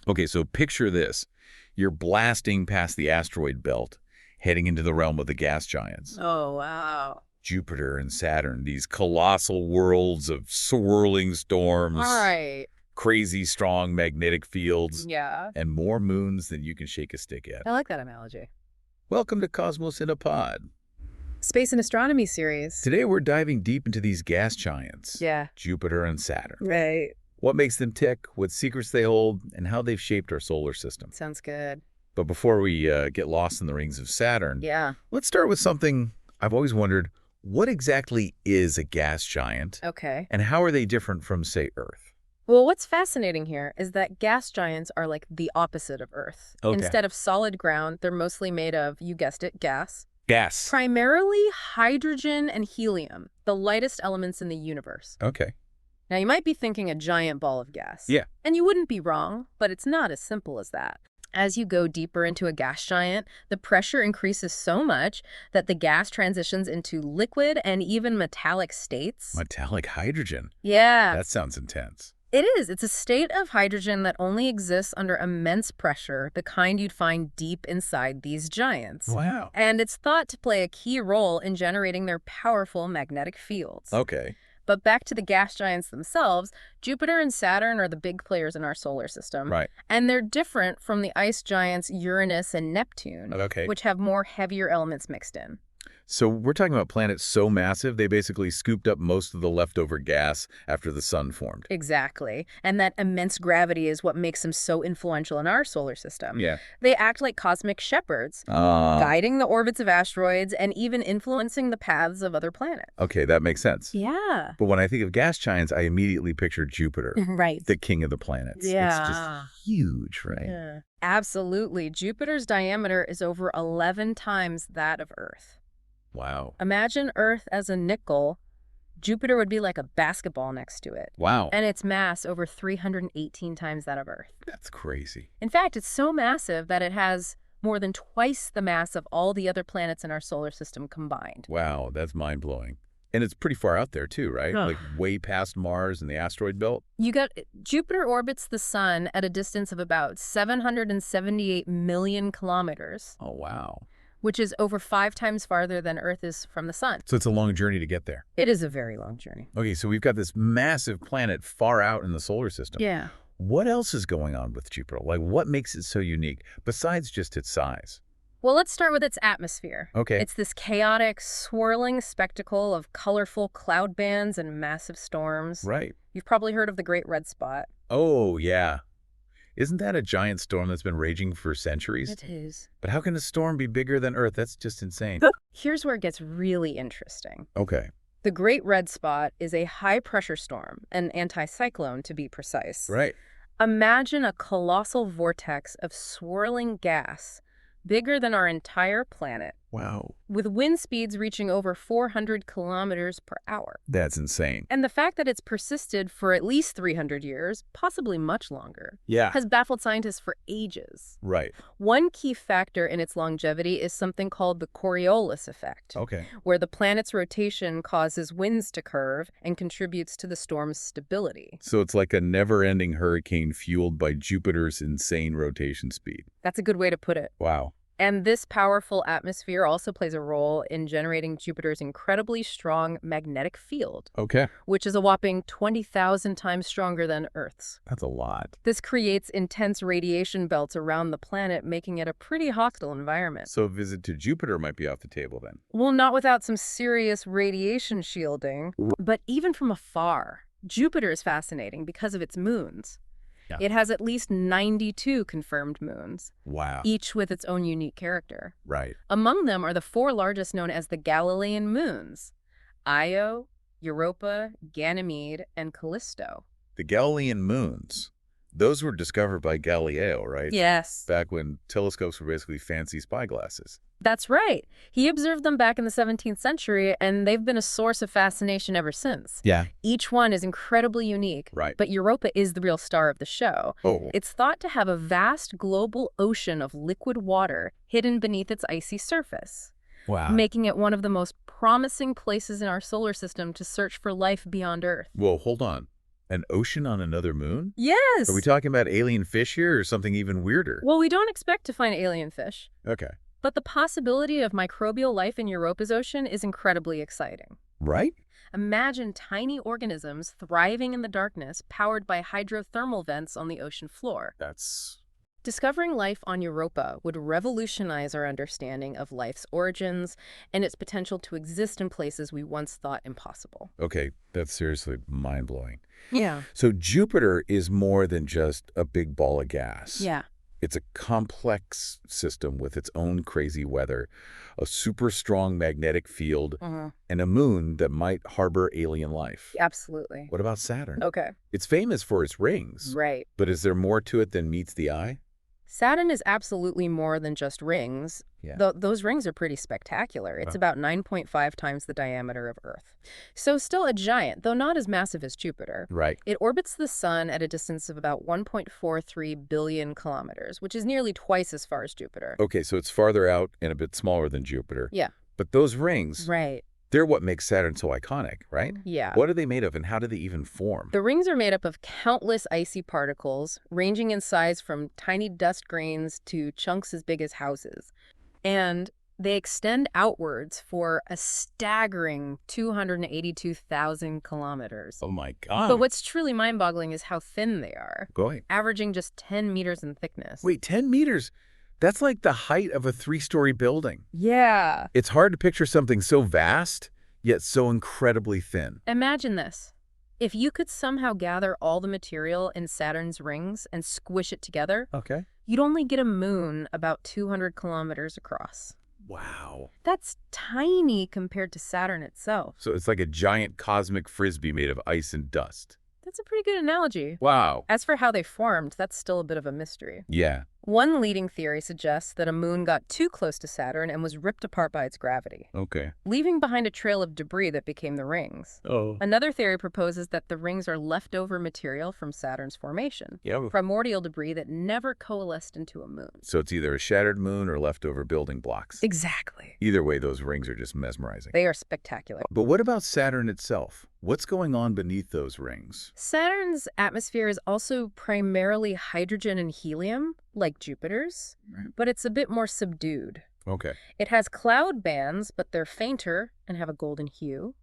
Okay, so picture this. You're blasting past the asteroid belt, heading into the realm of the gas giants. Oh, wow. Jupiter and Saturn, these colossal worlds of swirling storms, All right. crazy strong magnetic fields, Yeah. and more moons than you can shake a stick at. I like that analogy. Welcome to Cosmos in a Pod. Space and Astronomy series. Today we're diving deep into these gas giants, Yeah. Jupiter and Saturn. Right. What makes them tick, what secrets they hold, and how they've shaped our solar system. Sounds good. But before we get lost in the rings of Saturn, Yeah. let's start with something I've always wondered. What exactly is a gas giant, Okay. and how are they different from, say, Earth? Well, what's fascinating here is that gas giants are like the opposite of Earth. Okay. Instead of solid ground, they're mostly made of, you guessed it, gas. Gas. Primarily hydrogen and helium, the lightest elements in the universe. Okay. Now, you might be thinking a giant ball of gas. Yeah. And you wouldn't be wrong, but it's not as simple as that. As you go deeper into a gas giant, the pressure increases so much that the gas transitions into liquid and even metallic states. Metallic hydrogen. Yeah. That sounds intense. It is. It's a state of hydrogen that only exists under immense pressure, the kind you'd find deep inside these giants. Wow. And it's thought to play a key role in generating their powerful magnetic fields. Okay. But back to the gas giants themselves, Jupiter and Saturn are the big players in our solar system. Right. And they're different from the ice giants Uranus and Neptune, Okay. which have more heavier elements mixed in. So we're talking about planets so massive, they basically scooped up most of the leftover gas after the sun formed. Exactly. And that immense gravity is what makes them so influential in our solar system. Yeah. They act like cosmic shepherds, guiding the orbits of asteroids and even influencing the paths of other planets. Okay, that makes sense. Yeah. But when I think of gas giants, I immediately picture Jupiter, Right. the king of the planets. Yeah. It's just huge, right? Yeah. Absolutely. Jupiter's diameter is over 11 times that of Earth. Wow. Imagine Earth as a nickel. Jupiter would be like a basketball next to it. Wow. And its mass over 318 times that of Earth. That's crazy. In fact, it's so massive that it has more than twice the mass of all the other planets in our solar system combined. Wow, that's mind-blowing. And it's pretty far out there too, right? Ugh. Like way past Mars and the asteroid belt? Jupiter orbits the sun at a distance of about 778 million kilometers, Oh, wow. which is over 5 times farther than Earth is from the sun. So it's a long journey to get there. It is a very long journey. Okay, so we've got this massive planet far out in the solar system. Yeah. What else is going on with Jupiter? Like, what makes it so unique, besides just its size? Well, let's start with its atmosphere. Okay. It's this chaotic, swirling spectacle of colorful cloud bands and massive storms. Right. You've probably heard of the Great Red Spot. Oh, yeah. Isn't that a giant storm that's been raging for centuries? It is. But how can a storm be bigger than Earth? That's just insane. Here's where it gets really interesting. Okay. The Great Red Spot is a high-pressure storm, an anticyclone to be precise. Right. Imagine a colossal vortex of swirling gas bigger than our entire planet, Wow. with wind speeds reaching over 400 kilometers per hour. That's insane. And the fact that it's persisted for at least 300 years, possibly much longer, Yeah. has baffled scientists for ages. Right. One key factor in its longevity is something called the Coriolis effect, Okay. where the planet's rotation causes winds to curve and contributes to the storm's stability. So it's like a never-ending hurricane fueled by Jupiter's insane rotation speed. That's a good way to put it. Wow. And this powerful atmosphere also plays a role in generating Jupiter's incredibly strong magnetic field, Okay. which is a whopping 20,000 times stronger than Earth's. That's a lot. This creates intense radiation belts around the planet, making it a pretty hostile environment. So a visit to Jupiter might be off the table then. Well, not without some serious radiation shielding. But even from afar, Jupiter is fascinating because of its moons. Yeah. It has at least 92 confirmed moons, Wow. each with its own unique character. Right. Among them are the 4 largest known as the Galilean moons: Io, Europa, Ganymede, and Callisto. The Galilean moons. Those were discovered by Galileo, right? Yes. Back when telescopes were basically fancy spyglasses. That's right. He observed them back in the 17th century, and they've been a source of fascination ever since. Yeah. Each one is incredibly unique. Right. But Europa is the real star of the show. Oh. It's thought to have a vast global ocean of liquid water hidden beneath its icy surface, Wow. making it one of the most promising places in our solar system to search for life beyond Earth. Well, hold on. An ocean on another moon? Yes! Are we talking about alien fish here or something even weirder? Well, we don't expect to find alien fish, Okay. but the possibility of microbial life in Europa's ocean is incredibly exciting. Right? Imagine tiny organisms thriving in the darkness, powered by hydrothermal vents on the ocean floor. That's... Discovering life on Europa would revolutionize our understanding of life's origins and its potential to exist in places we once thought impossible. Okay, that's seriously mind-blowing. Yeah. So Jupiter is more than just a big ball of gas. Yeah. It's a complex system with its own crazy weather, a super strong magnetic field, and a moon that might harbor alien life. Absolutely. What about Saturn? Okay. It's famous for its rings. Right. But is there more to it than meets the eye? Saturn is absolutely more than just rings. Yeah. Those rings are pretty spectacular. It's Wow. about 9.5 times the diameter of Earth. So still a giant, though not as massive as Jupiter. Right. It orbits the sun at a distance of about 1.43 billion kilometers, which is nearly twice as far as Jupiter. Okay, so it's farther out and a bit smaller than Jupiter. Yeah. But those rings, Right. they're what makes Saturn so iconic, right? Yeah. What are they made of and how do they even form? The rings are made up of countless icy particles, ranging in size from tiny dust grains to chunks as big as houses. And they extend outwards for a staggering 282,000 kilometers. Oh my God. But what's truly mind-boggling is how thin they are, Going. averaging just 10 meters in thickness. Wait, 10 meters? That's like the height of a 3-story building. Yeah. It's hard to picture something so vast, yet so incredibly thin. Imagine this. If you could somehow gather all the material in Saturn's rings and squish it together, Okay. you'd only get a moon about 200 kilometers across. Wow. That's tiny compared to Saturn itself. So it's like a giant cosmic frisbee made of ice and dust. That's a pretty good analogy. Wow. As for how they formed, that's still a bit of a mystery. Yeah. One leading theory suggests that a moon got too close to Saturn and was ripped apart by its gravity, Okay. leaving behind a trail of debris that became the rings. Oh. Another theory proposes that the rings are leftover material from Saturn's formation, Yeah. primordial debris that never coalesced into a moon. So it's either a shattered moon or leftover building blocks. Exactly. Either way, those rings are just mesmerizing. They are spectacular. But what about Saturn itself? What's going on beneath those rings? Saturn's atmosphere is also primarily hydrogen and helium, like Jupiter's, Right. but it's a bit more subdued. Okay. It has cloud bands, but they're fainter and have a golden hue.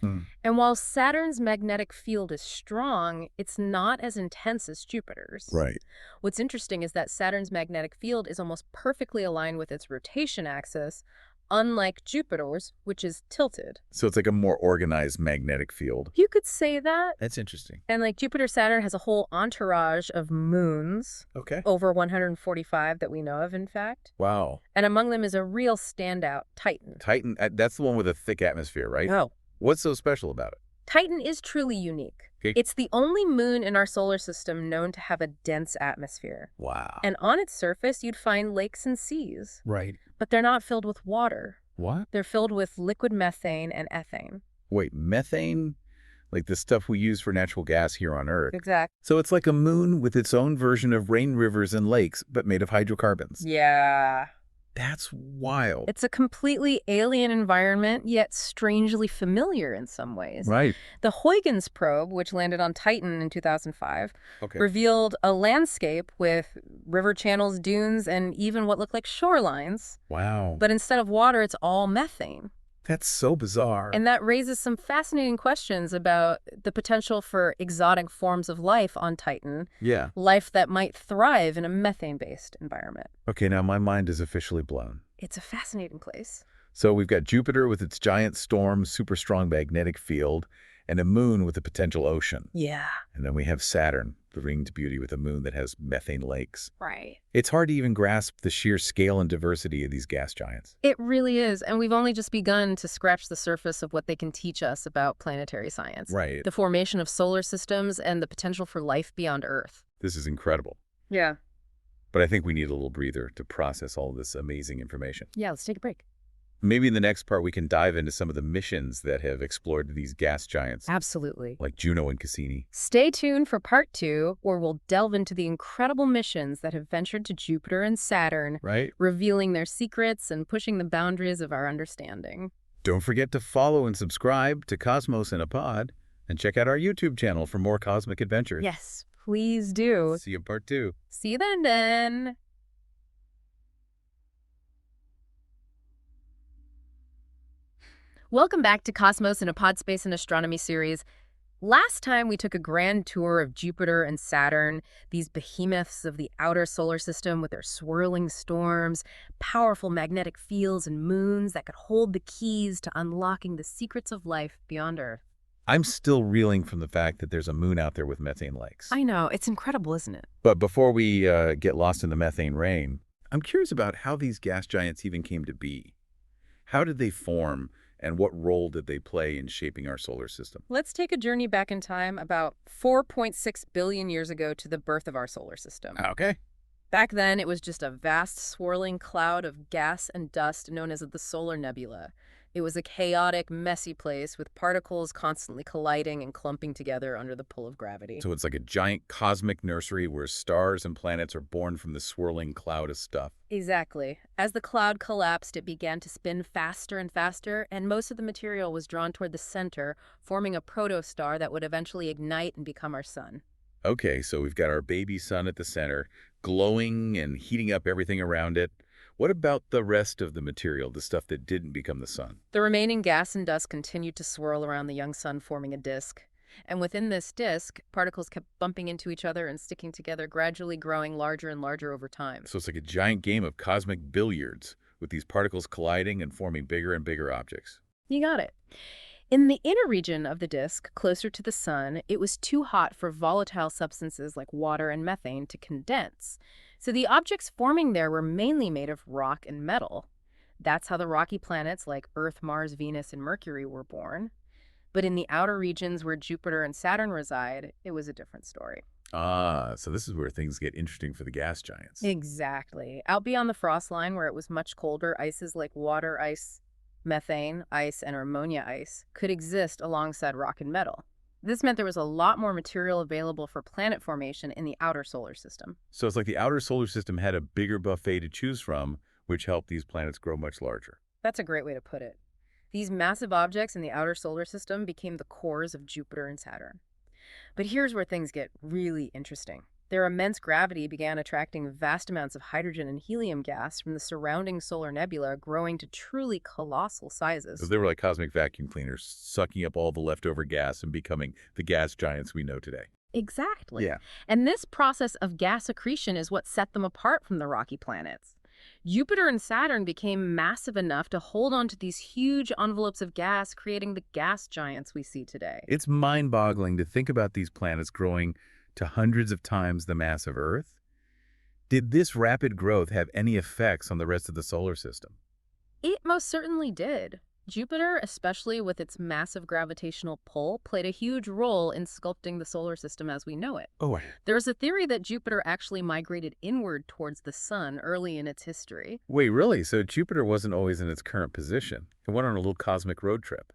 Hmm. And while Saturn's magnetic field is strong, it's not as intense as Jupiter's. Right. What's interesting is that Saturn's magnetic field is almost perfectly aligned with its rotation axis, unlike Jupiter's, which is tilted. So it's like a more organized magnetic field. You could say that. That's interesting. And like Jupiter, Saturn has a whole entourage of moons, Okay. over 145 that we know of, in fact. Wow. And among them is a real standout, Titan. Titan, that's the one with a thick atmosphere, right? Oh. What's so special about it? Titan is truly unique. Okay. It's the only moon in our solar system known to have a dense atmosphere. Wow. And on its surface, you'd find lakes and seas. Right. But they're not filled with water. What? They're filled with liquid methane and ethane. Wait, methane? Like the stuff we use for natural gas here on Earth. Exactly. So it's like a moon with its own version of rain rivers and lakes, but made of hydrocarbons. Yeah. That's wild. It's a completely alien environment, yet strangely familiar in some ways. Right. The Huygens probe, which landed on Titan in 2005, Okay. revealed a landscape with river channels, dunes, and even what looked like shorelines. Wow. But instead of water, it's all methane. That's so bizarre. And that raises some fascinating questions about the potential for exotic forms of life on Titan, yeah. life that might thrive in a methane-based environment. Okay, now my mind is officially blown. It's a fascinating place. So we've got Jupiter with its giant storm, super strong magnetic field, and a moon with a potential ocean. Yeah. And then we have Saturn, the ringed beauty with a moon that has methane lakes. Right. It's hard to even grasp the sheer scale and diversity of these gas giants. It really is. And we've only just begun to scratch the surface of what they can teach us about planetary science. Right. The formation of solar systems and the potential for life beyond Earth. This is incredible. Yeah. But I think we need a little breather to process all of this amazing information. Yeah, let's take a break. Maybe in the next part we can dive into some of the missions that have explored these gas giants, Absolutely. like Juno and Cassini. Stay tuned for part 2, where we'll delve into the incredible missions that have ventured to Jupiter and Saturn, Right? revealing their secrets and pushing the boundaries of our understanding. Don't forget to follow and subscribe to Cosmos in a Pod. And check out our YouTube channel for more cosmic adventures. Yes, please do. See you in part 2. See you then. Welcome back to Cosmos in a Pod Space and Astronomy series. Last time we took a grand tour of Jupiter and Saturn, these behemoths of the outer solar system with their swirling storms, powerful magnetic fields and moons that could hold the keys to unlocking the secrets of life beyond Earth. I'm still reeling from the fact that there's a moon out there with methane lakes. I know, it's incredible, isn't it? But before we get lost in the methane rain, I'm curious about how these gas giants even came to be. How did they form, and what role did they play in shaping our solar system? Let's take a journey back in time about 4.6 billion years ago to the birth of our solar system. Okay. Back then, it was just a vast swirling cloud of gas and dust known as the solar nebula. It was a chaotic, messy place with particles constantly colliding and clumping together under the pull of gravity. So it's like a giant cosmic nursery where stars and planets are born from the swirling cloud of stuff. Exactly. As the cloud collapsed, it began to spin faster and faster, and most of the material was drawn toward the center, forming a protostar that would eventually ignite and become our sun. Okay, so we've got our baby sun at the center, glowing and heating up everything around it. What about the rest of the material, the stuff that didn't become the sun? The remaining gas and dust continued to swirl around the young sun, forming a disk. And within this disk, particles kept bumping into each other and sticking together, gradually growing larger and larger over time. So it's like a giant game of cosmic billiards, with these particles colliding and forming bigger and bigger objects. You got it. In the inner region of the disk, closer to the sun, it was too hot for volatile substances like water and methane to condense. So the objects forming there were mainly made of rock and metal. That's how the rocky planets like Earth, Mars, Venus, and Mercury were born. But in the outer regions where Jupiter and Saturn reside, it was a different story. Ah, so this is where things get interesting for the gas giants. Exactly. Out beyond the frost line, where it was much colder, ices like water ice, methane ice, and ammonia ice could exist alongside rock and metal. This meant there was a lot more material available for planet formation in the outer solar system. So it's like the outer solar system had a bigger buffet to choose from, which helped these planets grow much larger. That's a great way to put it. These massive objects in the outer solar system became the cores of Jupiter and Saturn. But here's where things get really interesting. Their immense gravity began attracting vast amounts of hydrogen and helium gas from the surrounding solar nebula, growing to truly colossal sizes. So they were like cosmic vacuum cleaners, sucking up all the leftover gas and becoming the gas giants we know today. Exactly. Yeah. And this process of gas accretion is what set them apart from the rocky planets. Jupiter and Saturn became massive enough to hold onto these huge envelopes of gas, creating the gas giants we see today. It's mind-boggling to think about these planets growing to hundreds of times the mass of Earth. Did this rapid growth have any effects on the rest of the solar system? It most certainly did. Jupiter, especially with its massive gravitational pull, played a huge role in sculpting the solar system as we know it. Oh, There's a theory that Jupiter actually migrated inward towards the sun early in its history. wait, really? So Jupiter wasn't always in its current position. It went on a little cosmic road trip.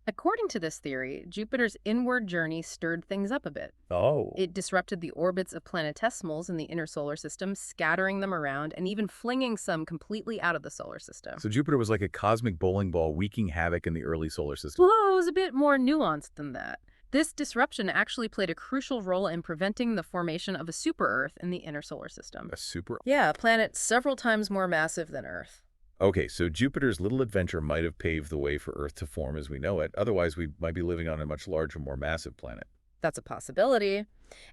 According to this theory, Jupiter's inward journey stirred things up a bit. Oh. It disrupted the orbits of planetesimals in the inner solar system, scattering them around and even flinging some completely out of the solar system. So Jupiter was like a cosmic bowling ball wreaking havoc in the early solar system. Well, it was a bit more nuanced than that. This disruption actually played a crucial role in preventing the formation of a super-Earth in the inner solar system. A super... Yeah, a planet several times more massive than Earth. Okay, so Jupiter's little adventure might have paved the way for Earth to form as we know it. Otherwise, we might be living on a much larger, more massive planet. That's a possibility.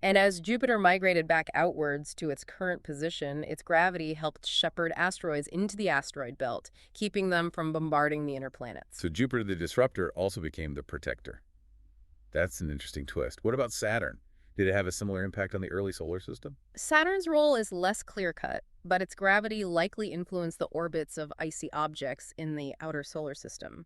And as Jupiter migrated back outwards to its current position, its gravity helped shepherd asteroids into the asteroid belt, keeping them from bombarding the inner planets. So Jupiter the disruptor also became the protector. That's an interesting twist. What about Saturn? Did it have a similar impact on the early solar system? Saturn's role is less clear-cut, but its gravity likely influenced the orbits of icy objects in the outer solar system.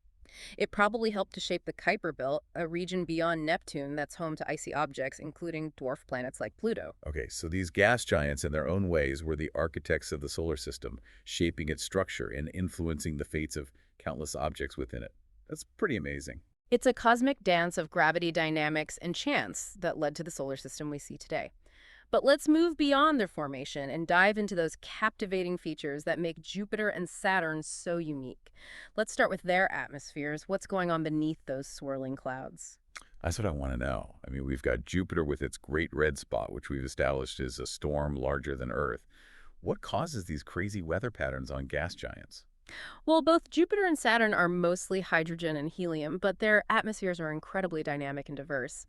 It probably helped to shape the Kuiper Belt, a region beyond Neptune that's home to icy objects, including dwarf planets like Pluto. Okay, so these gas giants in their own ways were the architects of the solar system, shaping its structure and influencing the fates of countless objects within it. That's pretty amazing. It's a cosmic dance of gravity dynamics and chance that led to the solar system we see today. But let's move beyond their formation and dive into those captivating features that make Jupiter and Saturn so unique. Let's start with their atmospheres. What's going on beneath those swirling clouds? That's what I want to know. I mean, we've got Jupiter with its great red spot, which we've established is a storm larger than Earth. What causes these crazy weather patterns on gas giants? Well, both Jupiter and Saturn are mostly hydrogen and helium, but their atmospheres are incredibly dynamic and diverse.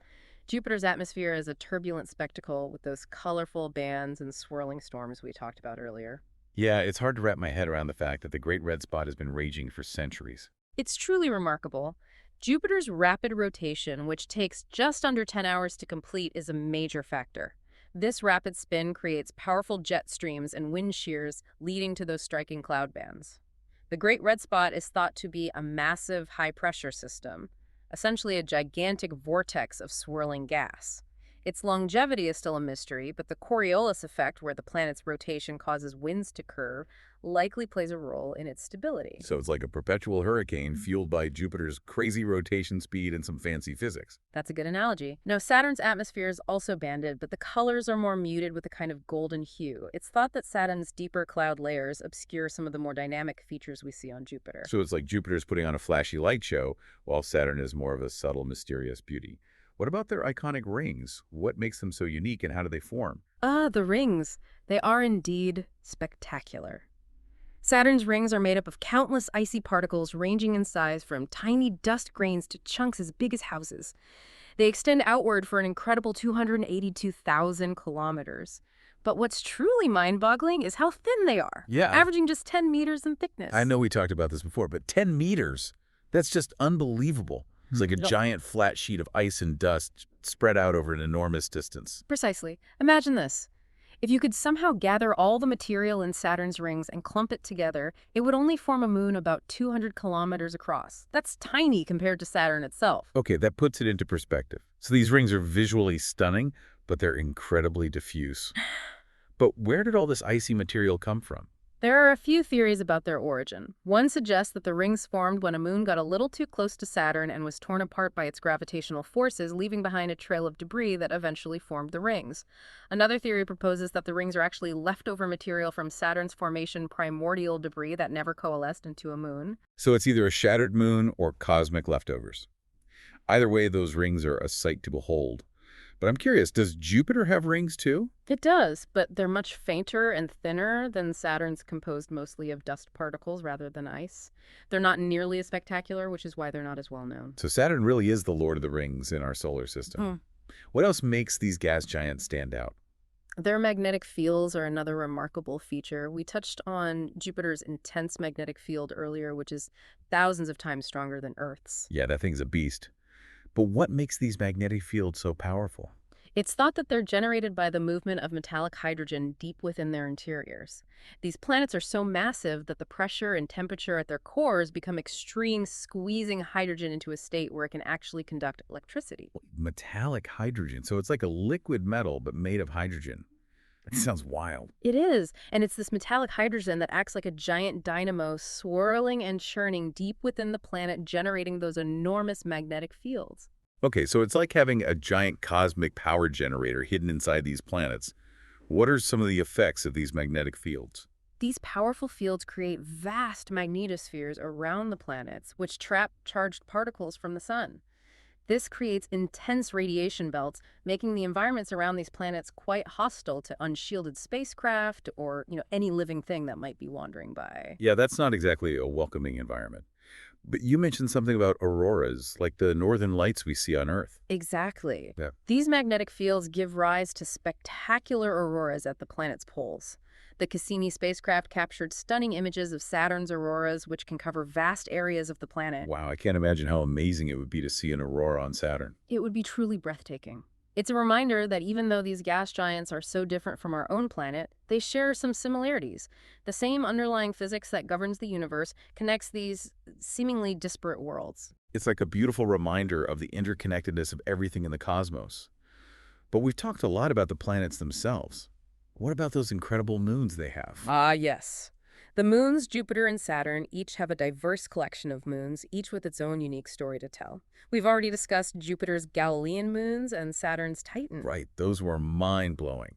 Jupiter's atmosphere is a turbulent spectacle with those colorful bands and swirling storms we talked about earlier. Yeah, it's hard to wrap my head around the fact that the great red spot has been raging for centuries. It's truly remarkable. Jupiter's rapid rotation, which takes just under 10 hours to complete, is a major factor. This rapid spin creates powerful jet streams and wind shears, leading to those striking cloud bands. The Great Red Spot is thought to be a massive high-pressure system, essentially a gigantic vortex of swirling gas. Its longevity is still a mystery, but the Coriolis effect, where the planet's rotation causes winds to curve, likely plays a role in its stability. So it's like a perpetual hurricane fueled by Jupiter's crazy rotation speed and some fancy physics. That's a good analogy. Now, Saturn's atmosphere is also banded, but the colors are more muted with a kind of golden hue. It's thought that Saturn's deeper cloud layers obscure some of the more dynamic features we see on Jupiter. So it's like Jupiter's putting on a flashy light show, while Saturn is more of a subtle, mysterious beauty. What about their iconic rings? What makes them so unique and how do they form? The rings. They are indeed spectacular. Saturn's rings are made up of countless icy particles ranging in size from tiny dust grains to chunks as big as houses. They extend outward for an incredible 282,000 kilometers. But what's truly mind-boggling is how thin they are, Yeah, averaging just 10 meters in thickness. I know we talked about this before, but 10 meters? That's just unbelievable. It's like a giant flat sheet of ice and dust spread out over an enormous distance. Precisely. Imagine this. If you could somehow gather all the material in Saturn's rings and clump it together, it would only form a moon about 200 kilometers across. That's tiny compared to Saturn itself. Okay, that puts it into perspective. So these rings are visually stunning, but they're incredibly diffuse. But where did all this icy material come from? There are a few theories about their origin. One suggests that the rings formed when a moon got a little too close to Saturn and was torn apart by its gravitational forces, leaving behind a trail of debris that eventually formed the rings. Another theory proposes that the rings are actually leftover material from Saturn's formation, primordial debris that never coalesced into a moon. So it's either a shattered moon or cosmic leftovers. Either way, those rings are a sight to behold. But I'm curious, does Jupiter have rings too? It does, but they're much fainter and thinner than Saturn's, composed mostly of dust particles rather than ice. They're not nearly as spectacular, which is why they're not as well known. So Saturn really is the Lord of the Rings in our solar system. What else makes these gas giants stand out? Their magnetic fields are another remarkable feature. We touched on Jupiter's intense magnetic field earlier, which is thousands of times stronger than Earth's. Yeah, that thing's a beast. But what makes these magnetic fields so powerful? It's thought that they're generated by the movement of metallic hydrogen deep within their interiors. These planets are so massive that the pressure and temperature at their cores become extreme, squeezing hydrogen into a state where it can actually conduct electricity. Metallic hydrogen. So it's like a liquid metal, but made of hydrogen. That sounds wild. It is, and it's this metallic hydrogen that acts like a giant dynamo, swirling and churning deep within the planet, generating those enormous magnetic fields. Okay, so it's like having a giant cosmic power generator hidden inside these planets. What are some of the effects of these magnetic fields? These powerful fields create vast magnetospheres around the planets, which trap charged particles from the sun. This creates intense radiation belts, making the environments around these planets quite hostile to unshielded spacecraft or, any living thing that might be wandering by. Yeah, that's not exactly a welcoming environment. But you mentioned something about auroras, like the northern lights we see on Earth. Exactly. Yeah. These magnetic fields give rise to spectacular auroras at the planet's poles. The Cassini spacecraft captured stunning images of Saturn's auroras, which can cover vast areas of the planet. Wow, I can't imagine how amazing it would be to see an aurora on Saturn. It would be truly breathtaking. It's a reminder that even though these gas giants are so different from our own planet, they share some similarities. The same underlying physics that governs the universe connects these seemingly disparate worlds. It's like a beautiful reminder of the interconnectedness of everything in the cosmos. But we've talked a lot about the planets themselves. What about those incredible moons they have? Ah, yes. The moons, Jupiter and Saturn, each have a diverse collection of moons, each with its own unique story to tell. We've already discussed Jupiter's Galilean moons and Saturn's Titan. Right, those were mind-blowing.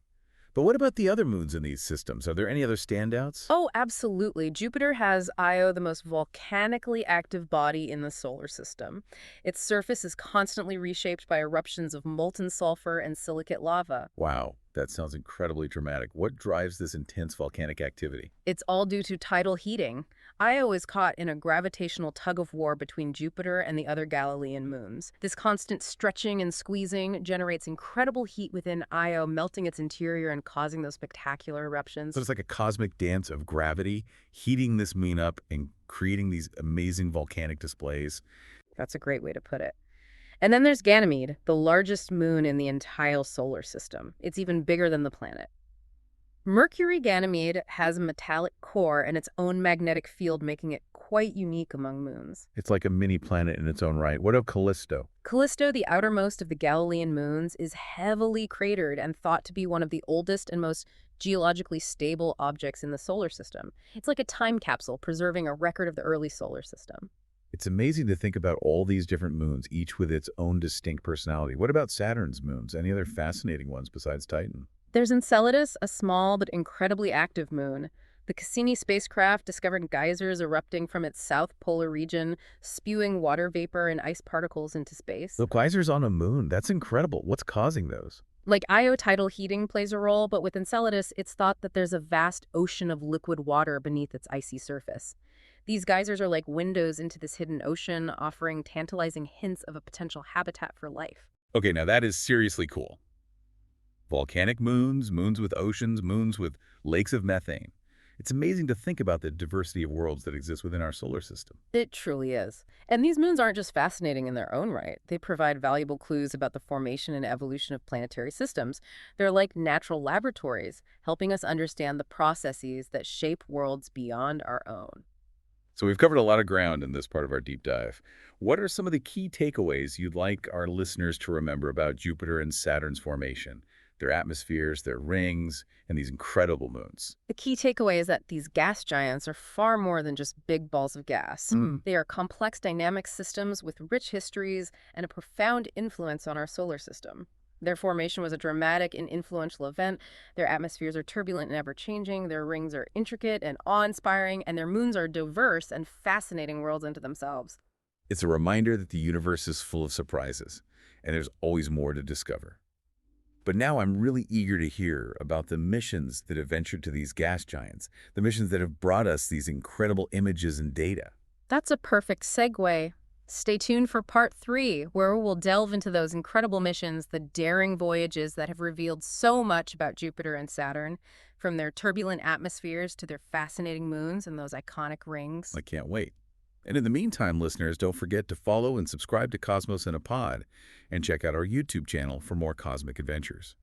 But what about the other moons in these systems? Are there any other standouts? Oh, absolutely. Jupiter has Io, the most volcanically active body in the solar system. Its surface is constantly reshaped by eruptions of molten sulfur and silicate lava. Wow, that sounds incredibly dramatic. What drives this intense volcanic activity? It's all due to tidal heating. Io is caught in a gravitational tug-of-war between Jupiter and the other Galilean moons. This constant stretching and squeezing generates incredible heat within Io, melting its interior and causing those spectacular So eruptions. it's like a cosmic dance of gravity, heating this moon up and creating these amazing volcanic displays. That's a great way to put it. And then there's Ganymede, the largest moon in the entire solar system. It's even bigger than the planet. Mercury Ganymede has a metallic core and its own magnetic field, making it quite unique among moons. It's like a mini planet in its own right. What about Callisto? Callisto, the outermost of the Galilean moons, is heavily cratered and thought to be one of the oldest and most geologically stable objects in the solar system. It's like a time capsule preserving a record of the early solar system. It's amazing to think about all these different moons, each with its own distinct personality. What about Saturn's moons? Any other fascinating ones besides Titan? There's Enceladus, a small but incredibly active moon. The Cassini spacecraft discovered geysers erupting from its south polar region, spewing water vapor and ice particles into space. The geysers on a moon, that's incredible. What's causing those? Like Io, tidal heating plays a role, but with Enceladus, it's thought that there's a vast ocean of liquid water beneath its icy surface. These geysers are like windows into this hidden ocean, offering tantalizing hints of a potential habitat for life. Okay, now that is seriously cool. Volcanic moons, moons with oceans, moons with lakes of methane. It's amazing to think about the diversity of worlds that exist within our solar system. It truly is. And these moons aren't just fascinating in their own right. They provide valuable clues about the formation and evolution of planetary systems. They're like natural laboratories, helping us understand the processes that shape worlds beyond our own. So we've covered a lot of ground in this part of our deep dive. What are some of the key takeaways you'd like our listeners to remember about Jupiter and Saturn's formation, their atmospheres, their rings, and these incredible moons? The key takeaway is that these gas giants are far more than just big balls of gas. They are complex dynamic systems with rich histories and a profound influence on our solar system. Their formation was a dramatic and influential event. Their atmospheres are turbulent and ever-changing. Their rings are intricate and awe-inspiring, and their moons are diverse and fascinating worlds unto themselves. It's a reminder that the universe is full of surprises, and there's always more to discover. But now I'm really eager to hear about the missions that have ventured to these gas giants, the missions that have brought us these incredible images and data. That's a perfect segue. Stay tuned for part 3, where we'll delve into those incredible missions, the daring voyages that have revealed so much about Jupiter and Saturn, from their turbulent atmospheres to their fascinating moons and those iconic rings. I can't wait. And in the meantime, listeners, don't forget to follow and subscribe to Cosmos in a Pod, and check out our YouTube channel for more cosmic adventures.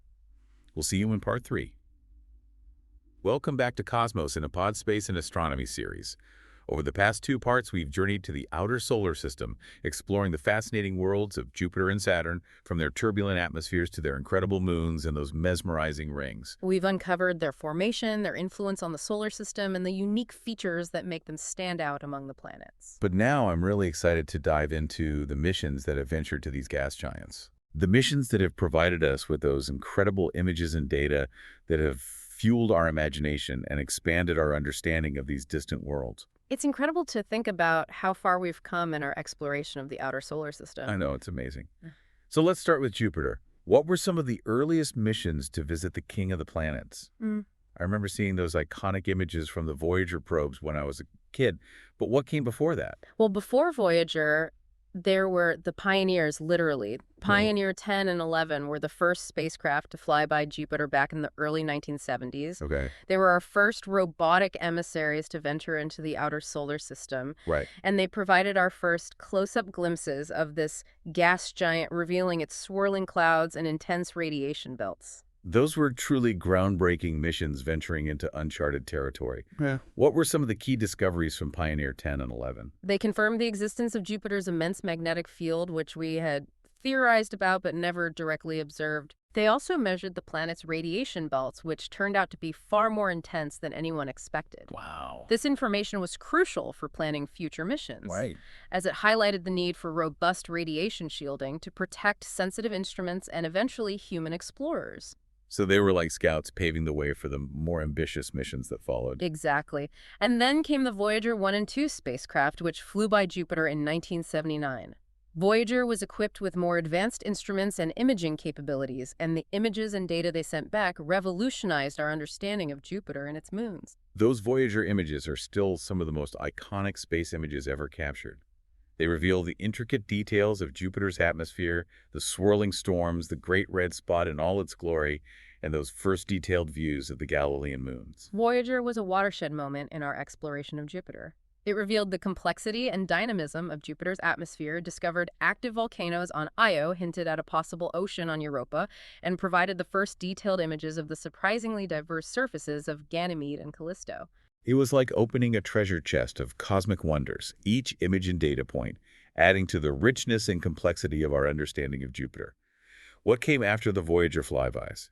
We'll see you in part 3. Welcome back to Cosmos in a Pod Space and Astronomy series. Over the past 2 parts, we've journeyed to the outer solar system, exploring the fascinating worlds of Jupiter and Saturn, from their turbulent atmospheres to their incredible moons and those mesmerizing rings. We've uncovered their formation, their influence on the solar system, and the unique features that make them stand out among the planets. But now I'm really excited to dive into the missions that have ventured to these gas giants. The missions that have provided us with those incredible images and data that have fueled our imagination and expanded our understanding of these distant worlds. It's incredible to think about how far we've come in our exploration of the outer solar system. I know, it's amazing. So let's start with Jupiter. What were some of the earliest missions to visit the king of the planets? I remember seeing those iconic images from the Voyager probes when I was a kid, but what came before that? Well, before Voyager, there were the Pioneers, literally. Pioneer 10 and 11 were the first spacecraft to fly by Jupiter back in the early 1970s. Okay, They were our first robotic emissaries to venture into the outer solar system, right. and they provided our first close-up glimpses of this gas giant, revealing its swirling clouds and intense radiation belts. Those were truly groundbreaking missions venturing into uncharted territory. Yeah. What were some of the key discoveries from Pioneer 10 and 11? They confirmed the existence of Jupiter's immense magnetic field, which we had theorized about but never directly observed. They also measured the planet's radiation belts, which turned out to be far more intense than anyone expected. Wow. This information was crucial for planning future missions, Right. as it highlighted the need for robust radiation shielding to protect sensitive instruments and eventually human explorers. So they were like scouts paving the way for the more ambitious missions that followed. Exactly. And then came the Voyager 1 and 2 spacecraft, which flew by Jupiter in 1979. Voyager was equipped with more advanced instruments and imaging capabilities, and the images and data they sent back revolutionized our understanding of Jupiter and its moons. Those Voyager images are still some of the most iconic space images ever captured. They reveal the intricate details of Jupiter's atmosphere, the swirling storms, the great red spot in all its glory, and those first detailed views of the Galilean moons. Voyager was a watershed moment in our exploration of Jupiter. It revealed the complexity and dynamism of Jupiter's atmosphere, discovered active volcanoes on Io, hinted at a possible ocean on Europa, and provided the first detailed images of the surprisingly diverse surfaces of Ganymede and Callisto. It was like opening a treasure chest of cosmic wonders, each image and data point, adding to the richness and complexity of our understanding of Jupiter. What came after the Voyager flybys?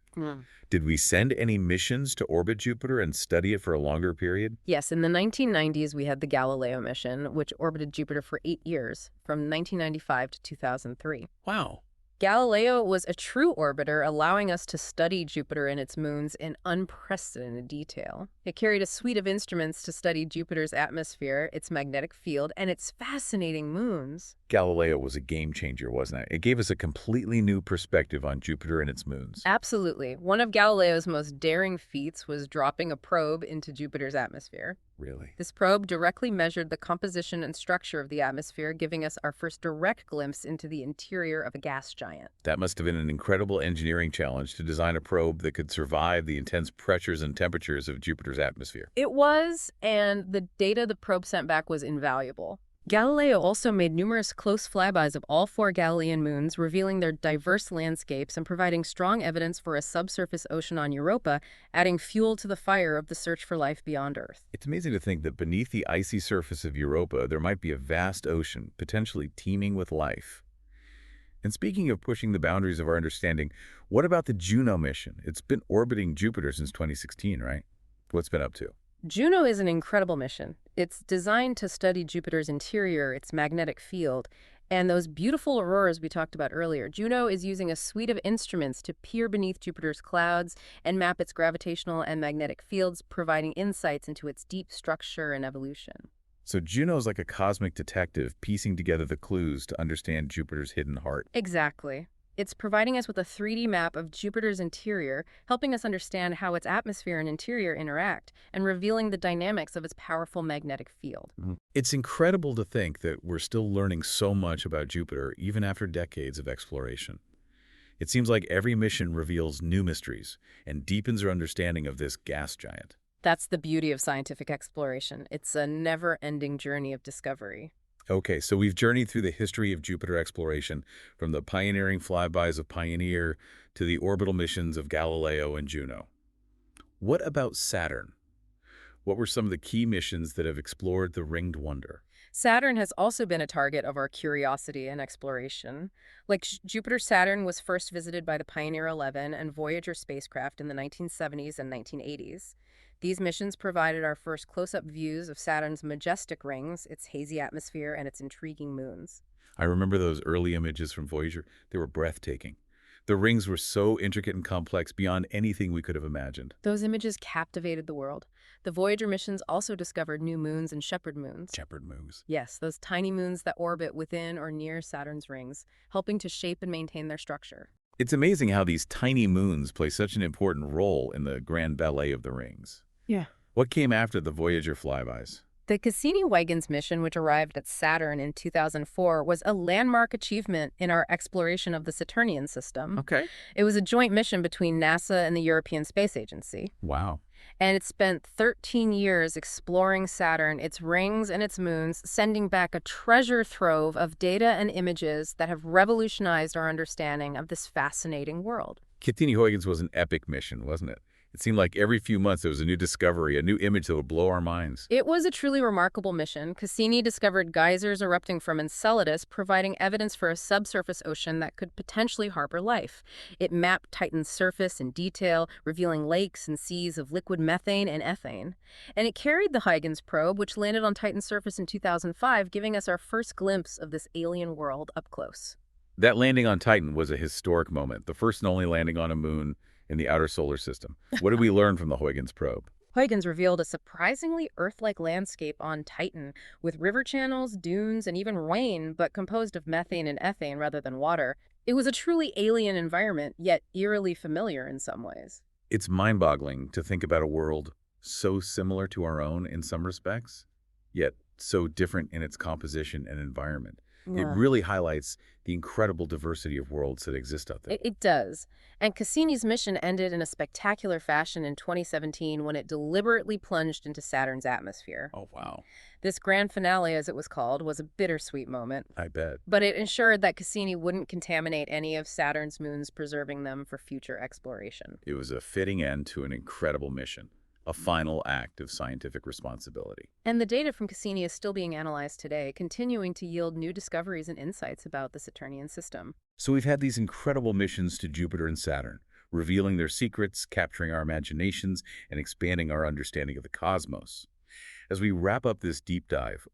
Did we send any missions to orbit Jupiter and study it for a longer period? Yes, in the 1990s, we had the Galileo mission, which orbited Jupiter for 8 years, from 1995 to 2003. Wow. Galileo was a true orbiter, allowing us to study Jupiter and its moons in unprecedented detail. It carried a suite of instruments to study Jupiter's atmosphere, its magnetic field, and its fascinating moons. Galileo was a game changer, wasn't it? It gave us a completely new perspective on Jupiter and its moons. Absolutely. One of Galileo's most daring feats was dropping a probe into Jupiter's atmosphere. Really? This probe directly measured the composition and structure of the atmosphere, giving us our first direct glimpse into the interior of a gas giant. That must have been an incredible engineering challenge to design a probe that could survive the intense pressures and temperatures of Jupiter's atmosphere. It was, and the data the probe sent back was invaluable. Galileo also made numerous close flybys of all 4 Galilean moons, revealing their diverse landscapes and providing strong evidence for a subsurface ocean on Europa, adding fuel to the fire of the search for life beyond Earth. It's amazing to think that beneath the icy surface of Europa, there might be a vast ocean, potentially teeming with life. And speaking of pushing the boundaries of our understanding, what about the Juno mission? It's been orbiting Jupiter since 2016, right? What's been up to? Juno is an incredible mission. It's designed to study Jupiter's interior, its magnetic field, and those beautiful auroras we talked about earlier. Juno is using a suite of instruments to peer beneath Jupiter's clouds and map its gravitational and magnetic fields, providing insights into its deep structure and evolution. So Juno's like a cosmic detective piecing together the clues to understand Jupiter's hidden heart. Exactly. It's providing us with a 3D map of Jupiter's interior, helping us understand how its atmosphere and interior interact, and revealing the dynamics of its powerful magnetic field. It's incredible to think that we're still learning so much about Jupiter even after decades of exploration. It seems like every mission reveals new mysteries and deepens our understanding of this gas giant. That's the beauty of scientific exploration. It's a never-ending journey of discovery. Okay, so we've journeyed through the history of Jupiter exploration, from the pioneering flybys of Pioneer to the orbital missions of Galileo and Juno. What about Saturn? What were some of the key missions that have explored the ringed wonder? Saturn has also been a target of our curiosity and exploration. Like Jupiter, Saturn was first visited by the Pioneer 11 and Voyager spacecraft in the 1970s and 1980s. These missions provided our first close-up views of Saturn's majestic rings, its hazy atmosphere, and its intriguing moons. I remember those early images from Voyager. They were breathtaking. The rings were so intricate and complex beyond anything we could have imagined. Those images captivated the world. The Voyager missions also discovered new moons and shepherd moons. Shepherd moons. Yes, those tiny moons that orbit within or near Saturn's rings, helping to shape and maintain their structure. It's amazing how these tiny moons play such an important role in the grand ballet of the rings. Yeah. What came after the Voyager flybys? The Cassini-Huygens mission, which arrived at Saturn in 2004, was a landmark achievement in our exploration of the Saturnian system. Okay. It was a joint mission between NASA and the European Space Agency. Wow. And it spent 13 years exploring Saturn, its rings and its moons, sending back a treasure trove of data and images that have revolutionized our understanding of this fascinating world. Cassini-Huygens was an epic mission, wasn't it? It seemed like every few months there was a new discovery, a new image that would blow our minds. It was a truly remarkable mission. Cassini discovered geysers erupting from Enceladus, providing evidence for a subsurface ocean that could potentially harbor life. It mapped Titan's surface in detail, revealing lakes and seas of liquid methane and ethane. And it carried the Huygens probe, which landed on Titan's surface in 2005, giving us our first glimpse of this alien world up close. That landing on Titan was a historic moment, the first and only landing on a moon in the outer solar system. What did we learn from the Huygens probe? Huygens revealed a surprisingly Earth-like landscape on Titan, with river channels, dunes, and even rain, but composed of methane and ethane rather than water. It was a truly alien environment, yet eerily familiar in some ways. It's mind-boggling to think about a world so similar to our own in some respects, yet so different in its composition and environment. It Yeah. really highlights the incredible diversity of worlds that exist out there. It does. And Cassini's mission ended in a spectacular fashion in 2017 when it deliberately plunged into Saturn's atmosphere. Oh, wow. This grand finale, as it was called, was a bittersweet moment. I bet. But it ensured that Cassini wouldn't contaminate any of Saturn's moons, preserving them for future exploration. It was a fitting end to an incredible mission, a final act of scientific responsibility. And the data from Cassini is still being analyzed today, continuing to yield new discoveries and insights about the Saturnian system. So we've had these incredible missions to Jupiter and Saturn, revealing their secrets, capturing our imaginations, and expanding our understanding of the cosmos. As we wrap up this deep dive,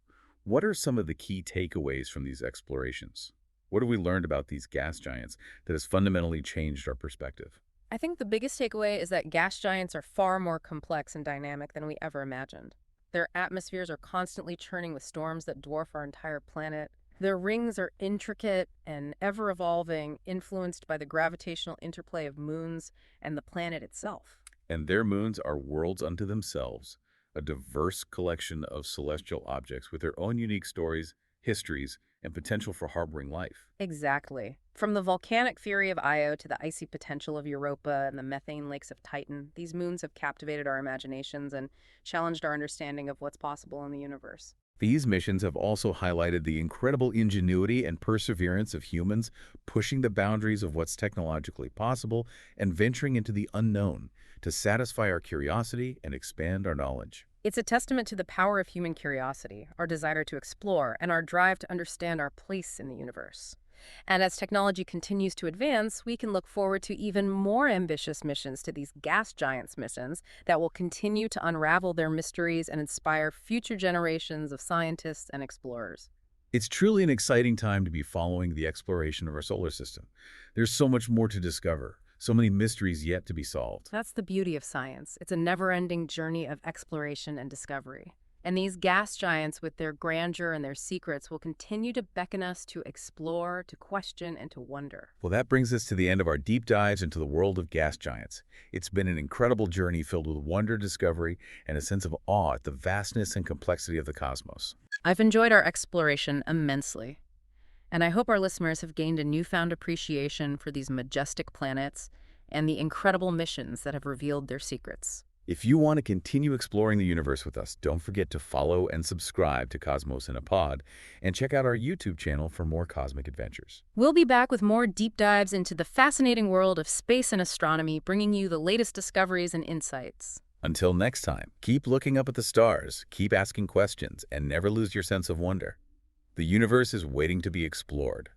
what are some of the key takeaways from these explorations? What have we learned about these gas giants that has fundamentally changed our perspective? I think the biggest takeaway is that gas giants are far more complex and dynamic than we ever imagined. Their atmospheres are constantly churning with storms that dwarf our entire planet. Their rings are intricate and ever-evolving, influenced by the gravitational interplay of moons and the planet itself. And their moons are worlds unto themselves, a diverse collection of celestial objects with their own unique stories, histories, and potential for harboring life. Exactly. From the volcanic fury of Io to the icy potential of Europa and the methane lakes of Titan, these moons have captivated our imaginations and challenged our understanding of what's possible in the universe. These missions have also highlighted the incredible ingenuity and perseverance of humans, pushing the boundaries of what's technologically possible and venturing into the unknown to satisfy our curiosity and expand our knowledge. It's a testament to the power of human curiosity, our desire to explore, and our drive to understand our place in the universe. And as technology continues to advance, we can look forward to even more ambitious missions to these gas giants missions that will continue to unravel their mysteries and inspire future generations of scientists and explorers. It's truly an exciting time to be following the exploration of our solar system. There's so much more to discover, so many mysteries yet to be solved. That's the beauty of science. It's a never-ending journey of exploration and discovery. And these gas giants, with their grandeur and their secrets, will continue to beckon us to explore, to question, and to wonder. Well, that brings us to the end of our deep dives into the world of gas giants. It's been an incredible journey filled with wonder, discovery, and a sense of awe at the vastness and complexity of the cosmos. I've enjoyed our exploration immensely, and I hope our listeners have gained a newfound appreciation for these majestic planets and the incredible missions that have revealed their secrets. If you want to continue exploring the universe with us, don't forget to follow and subscribe to Cosmos in a Pod, and check out our YouTube channel for more cosmic adventures. We'll be back with more deep dives into the fascinating world of space and astronomy, bringing you the latest discoveries and insights. Until next time, keep looking up at the stars, keep asking questions, and never lose your sense of wonder. The universe is waiting to be explored.